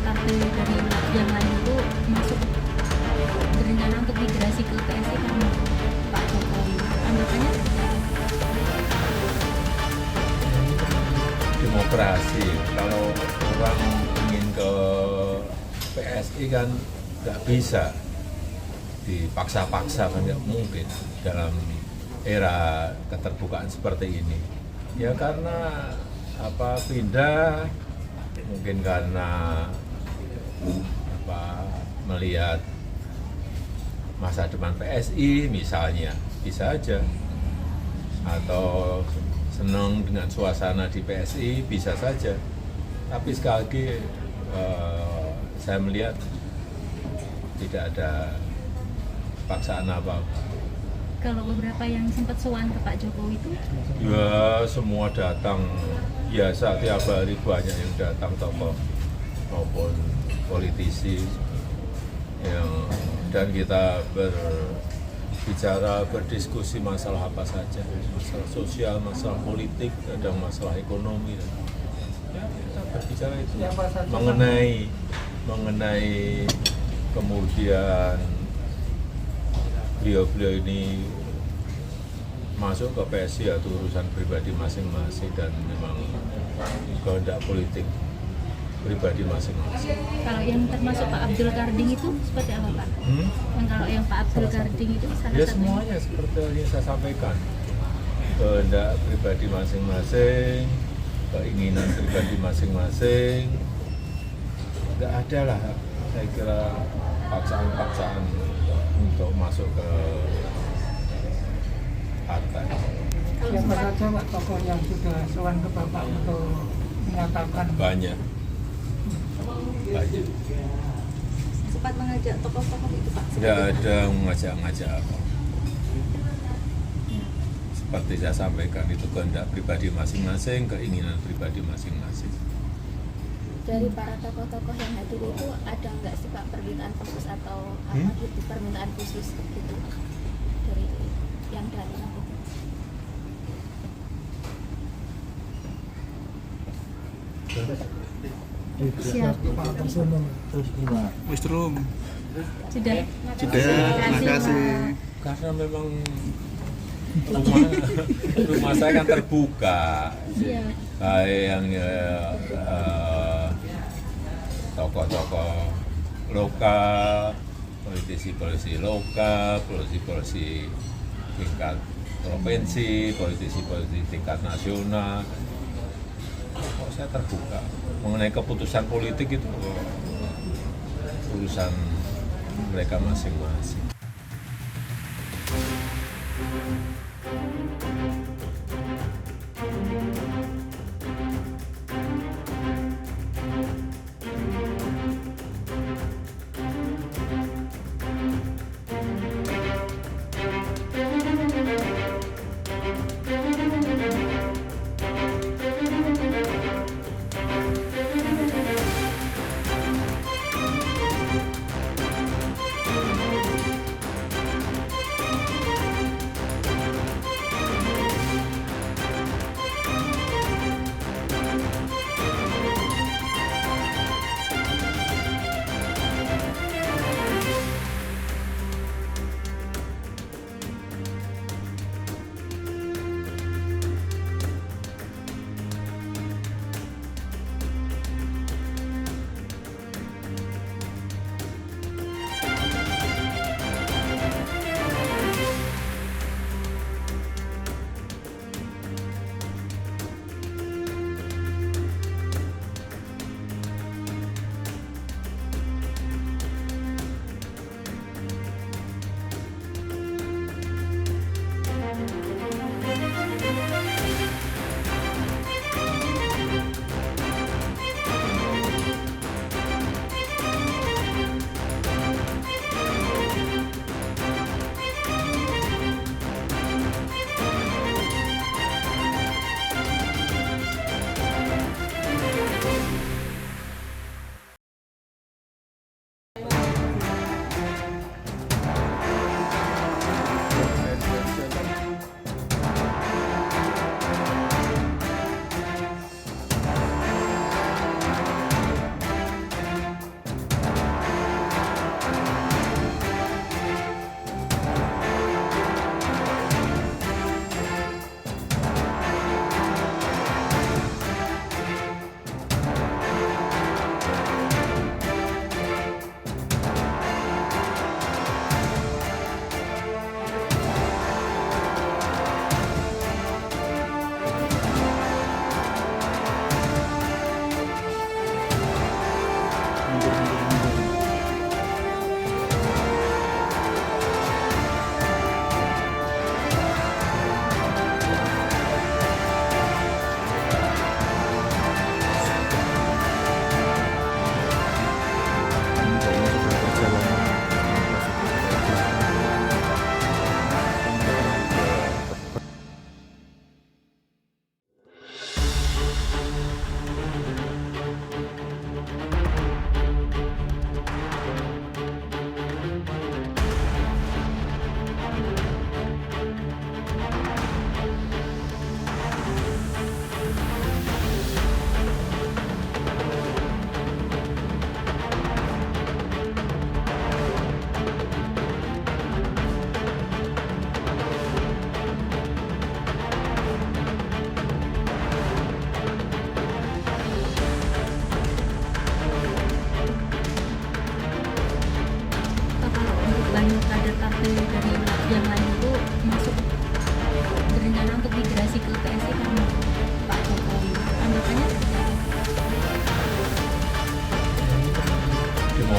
partai dari yang lain itu masuk berencana untuk migrasi ke PSI karena Pak Jokowi. Anggapannya seperti apa? Demokrasi. Kalau orang ingin ke PSI kan nggak bisa dipaksa-paksa, kan nggak mungkin dalam era keterbukaan seperti ini. Ya karena pindah mungkin karena melihat masa depan PSI misalnya, bisa aja, atau senang dengan suasana di PSI, bisa saja. Tapi sekali lagi saya melihat tidak ada paksaan apa-apa. Kalau beberapa yang sempat sowan ke Pak Jokowi itu, Ya semua datang, biasa tiap hari banyak yang datang, tokoh maupun politisi dan kita berbicara, berdiskusi masalah apa saja, masalah sosial, masalah politik, ada masalah ekonomi, ya kita berbicara itu mengenai kemudian beliau ini masuk ke PSI atau urusan pribadi masing-masing dan memang kehendak politik pribadi masing-masing. kalau yang termasuk Pak Abdul Karding itu seperti apa Pak? Yang kalau yang Pak Abdul Karding itu salah Ya satunya? semuanya seperti yang saya sampaikan, kehendak pribadi masing-masing, keinginan pribadi masing-masing, nggak ada lah saya kira paksaan-paksaan untuk masuk ke partai. Siapa saja Pak tokoh yang sudah sowan ke Bapak untuk menyatakan? Banyak. Sempat mengajak tokoh-tokoh itu Pak? Tidak ada mengajak-ngajak apa. Seperti saya sampaikan, itu kehendak pribadi masing-masing, keinginan pribadi masing-masing. Dari para tokoh-tokoh yang hadir itu ada nggak sih Pak permintaan khusus atau apa gitu, permintaan khusus gitu dari yang datang gitu? Siap. Wis Rum. Sudah. Terima kasih. Karena memang rumah saya kan terbuka. Iya. Kayak yang tokoh-tokoh lokal, politisi-politisi lokal, politisi-politisi tingkat provinsi, politisi-politisi tingkat nasional. Kok saya terbuka mengenai keputusan politik itu urusan mereka masing-masing.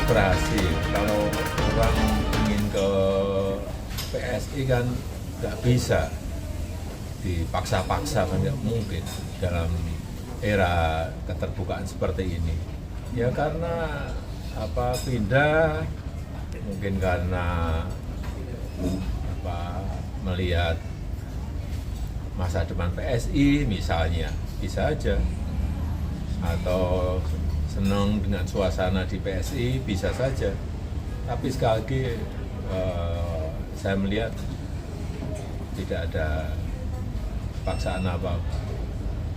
demokrasi. Kalau orang ingin ke PSI kan nggak bisa dipaksa-paksa, kan nggak mungkin dalam era keterbukaan seperti ini. Ya karena pindah mungkin karena melihat masa depan PSI misalnya, bisa aja, atau senang dengan suasana di PSI, bisa saja. Tapi sekali lagi saya melihat tidak ada paksaan apa-apa.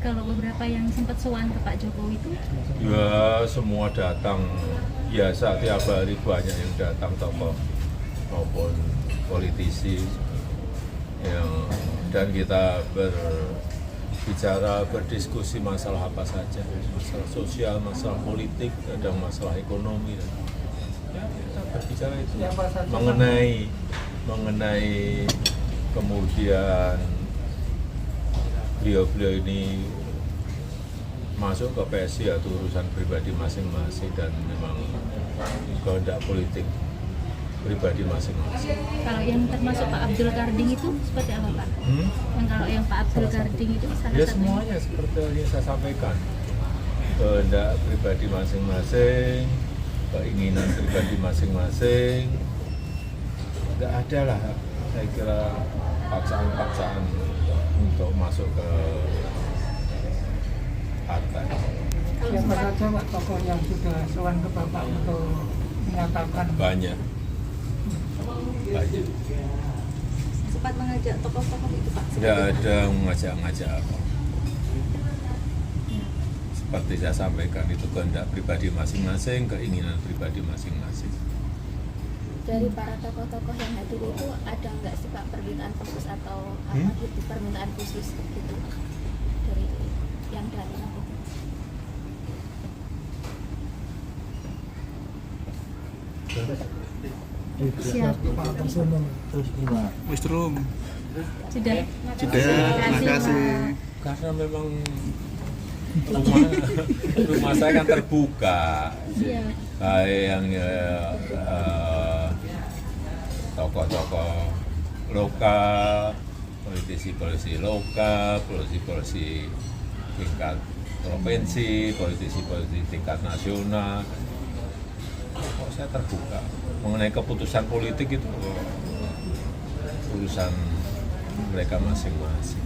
Kalau beberapa yang sempat sowan ke Pak Jokowi itu Ya semua datang, biasa tiap hari banyak yang datang, tokoh maupun politisi dan kita berbicara, berdiskusi masalah apa saja, masalah sosial, masalah politik, ada masalah ekonomi, dan ya kita berbicara itu mengenai kemudian beliau ini masuk ke PSI atau urusan pribadi masing-masing dan memang kehendak politik pribadi masing-masing. kalau yang termasuk Pak Abdul Karding itu seperti apa Pak? Yang kalau yang Pak Abdul Karding itu salah Ya satunya. semuanya seperti yang saya sampaikan, kehendak pribadi masing-masing, keinginan pribadi masing-masing, nggak ada lah saya kira paksaan-paksaan untuk masuk ke partai. Siapa saja Pak tokoh yang sudah sowan ke Bapak untuk menyatakan Banyak. Sempat mengajak tokoh-tokoh itu Pak. Tidak ada mengajak-ngajak apa. Seperti saya sampaikan, itu kehendak pribadi masing-masing, keinginan pribadi masing-masing. Dari para tokoh-tokoh yang hadir itu ada nggak sih Pak permintaan khusus atau apa gitu, permintaan khusus gitu dari yang datang gitu? Siap. Wis Rum. Sudah. Terima kasih. Karena memang rumah saya kan terbuka. Siap. Baik yang tokoh-tokoh lokal, politisi-politisi lokal, politisi-politisi tingkat provinsi, politisi-politisi tingkat nasional. Kok saya terbuka mengenai keputusan politik itu urusan mereka masing-masing.